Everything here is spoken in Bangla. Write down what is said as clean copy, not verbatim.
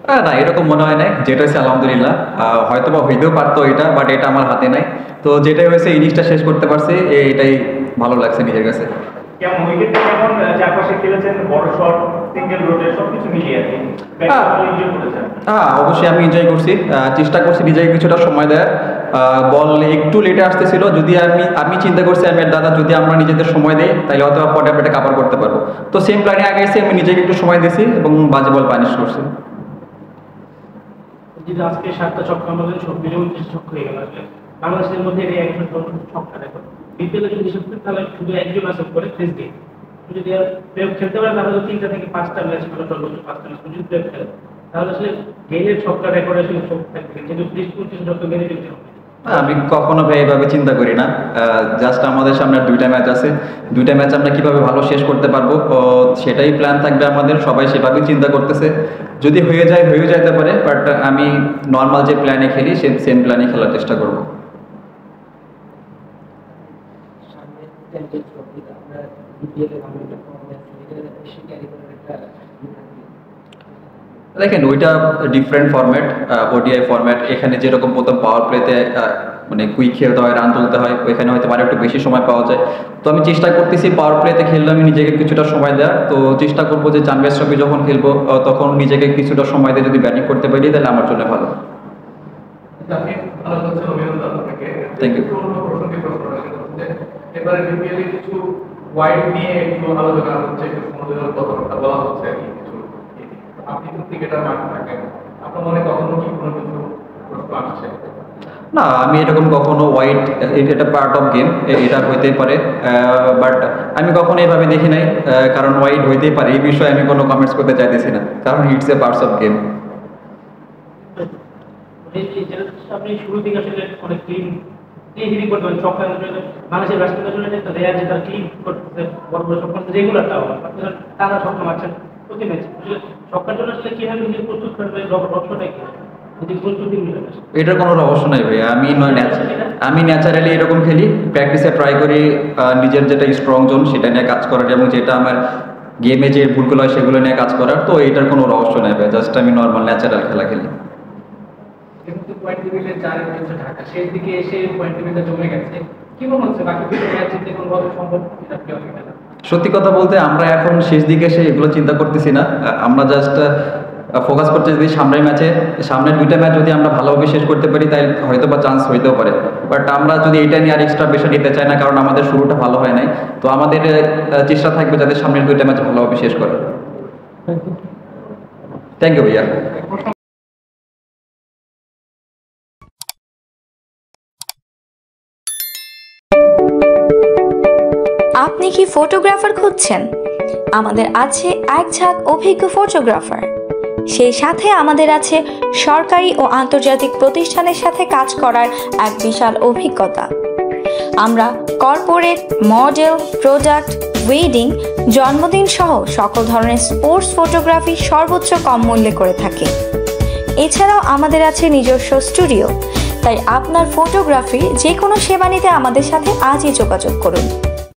না, এরকম মনে হয় নাই। যেটা হয়েছে আলহামদুলিল্লাহ, হয়তোবা হইতেও পারতো এটা, বাট এটা আমার হাতে নাই। তো যেটাই হয়েছে ইনিংসটা শেষ করতে পারছি, এটাই ভালো লাগছে নিজের কাছে। কেমন উইকেটটা কেমন চারপাশে খেলেছেন, বড় শট, সিঙ্গেল রোডে সবকিছু মিলিয়ে আর কি এনজয় করেছেন? হ্যাঁ, অবশ্যই আমি এনজয় করছি। চেষ্টা করছি নিজেকে কিছুটা সময় দেওয়ার। বল একটু লেটে আসতেছিল, যদি আমি চিন্তা করছি আমি আর দাদা যদি আমরা নিজেদের সময় দিই তাহলে হয়তো পটে পটে কাভার করতে পারবো। তো সেম প্ল্যানে আগে এসে আমি নিজেকে একটু সময় দিয়েছি এবং বাজে বল পানিশ করছি। আজকে 7টা ছক্কা আমাদের 29 ছক্কা হয়ে গেল। আসলে বাংলাদেশের মধ্যে এই একজন ছক্কা দেখো বিপিএলে যদি হিসাব করি তাহলে শুধু একজন আছে করে ফেস দিয়ে যদি প্লেঅফ খেলতে পারে তাহলে 3টা থেকে 5টা ম্যাচ খেলা সর্বোচ্চ 5টা ম্যাচ যদি প্লেঅফ খেলে তাহলে আসলে গেইলের ছক্কা রেকর্ড আসলে চোখ থাকবে, কিন্তু 30-35 ছক্কা গেলে দিতে হবে। আমি কখনো ভাই এভাবে চিন্তা করি না। জাস্ট আমাদের সামনে 2টা ম্যাচ আছে, 2টা ম্যাচ আমরা কিভাবে ভালো শেষ করতে পারবো সেটাই প্ল্যান থাকবে আমাদের। সবাই সেভাবেই চিন্তা করতেছে, যদি হয়ে যায় হয়েও যেতে পারে, বাট আমি নর্মাল যে প্ল্যানে খেলি সেম প্ল্যানে খেলার চেষ্টা করবো। দেখেন ওইটা ডিফারেন্ট ফরম্যাট, ওডিআই ফরম্যাট। এখানে যেরকম প্রথম পাওয়ার প্লেতে মানে কুইক খেলতে হয়, রান তুলতে হয়, ওইখানে হয়তো আরও একটু বেশি সময় পাওয়া যায়। তো আমি চেষ্টা করতেছি পাওয়ার প্লেতে খেললে আমি নিজেকে কিছুটা সময় দেওয়ার। তো চেষ্টা করবো যে চানভেজ ট্রফি যখন খেলবো তখন নিজেকে কিছুটা সময় দিয়ে যদি ব্যাটিং করতে পারি তাহলে আমার জন্য ভালো। Thank you. এবারে বিপিএল কিছু ওয়াইড নিয়ে একটু আলোচনা হচ্ছে, একটু সমালোচনার কথাবার্তা বলা হচ্ছে কিছু। আপনি তো ক্রিকেটার মাঠে থাকেন, আপনার মনে কখনো কি কোনো কিছু প্রশ্ন আসছে? না, আমি এরকম কখনো ওয়াইড, এটা পার্ট অফ গেম, এটা হইতেই পারে, বাট আমি কখনো এইভাবে দেখি নাই। কারণ ওয়াইড হইতেই পারে এই বিষয়ে আমি কোনো কমেন্টস করতে চাইতেছি না, কারণ it's a parts of game. আপনি শুরু থেকে আসলে অনেক ক্লিন হিটিং করতে পারেন, ছক্কা বাংলাদেশের ব্যাটসম্যানদের জন্য একটা রেয়ার যে তার ক্লিন করতেছে, বড় বড় ছক্কা রেগুলারটা আপনার টানা ছক্কা মারছেন প্রতি ম্যাচে। আসলে ছক্কার জন্য আসলে কিভাবে নিজে প্রস্তুত করবে, রহস্যটাই কি? এটার কোনো রহস্য নাই ভাই। আমি ন্যাচারালি এরকম খেলি, প্র্যাকটিসে ট্রাই করি নিজের যেটা স্ট্রং জোন সেটা নিয়ে কাজ করার, এবং যেটা আমার গেমে যে ভুলগুলো হয় সেগুলো নিয়ে কাজ করার। তো এটার কোনো রহস্য নাই ভাই, জাস্ট আমি নর্মাল ন্যাচারাল খেলা খেলি। পয়েন্ট টেবিলে 4 রয়েছে ঢাকা, সেই দিকে এসে পয়েন্ট টেবিলটা জমে গেছে, কি মনে হচ্ছে বাকি দুটো ম্যাচ জিততে কোনোভাবে সম্ভব? সত্যি কথা বলতে আমরা এখন শেষ দিকে এসে এগুলো চিন্তা করতেছি না, আমরা জাস্ট ফোকাস করতে যদি সামনের 2টা ম্যাচ যদি আমরা ভালোভাবে শেষ করতে পারি তাই হয়তো বা চান্স হইতেও পারে। বাট আমরা যদি এটা নিয়ে আর এক্সট্রা প্রেশার নিতে চাই না, কারণ আমাদের শুরুটা ভালো হয় নাই। তো আমাদের চেষ্টা থাকবে যাতে সামনের 2টা ম্যাচ ভালোভাবে শেষ করে। থ্যাংক ইউ ভাইয়া। আপনি কি ফটোগ্রাফার খুঁজছেন? আমাদের আছে এক ঝাঁক অভিজ্ঞ ফটোগ্রাফার, সেই সাথে আমাদের আছে সরকারি ও আন্তর্জাতিক প্রতিষ্ঠানের সাথে কাজ করার এক বিশাল অভিজ্ঞতা। আমরা কর্পোরেট, মডেল, প্রোডাক্ট, ওয়েডিং, জন্মদিন সহ সকল ধরনের স্পোর্টস ফটোগ্রাফি সর্বোচ্চ কম মূল্যে করে থাকি। এছাড়াও আমাদের আছে নিজস্ব স্টুডিও। তাই আপনার ফটোগ্রাফির যে কোনো সেবা নিতে আমাদের সাথে আজই যোগাযোগ করুন।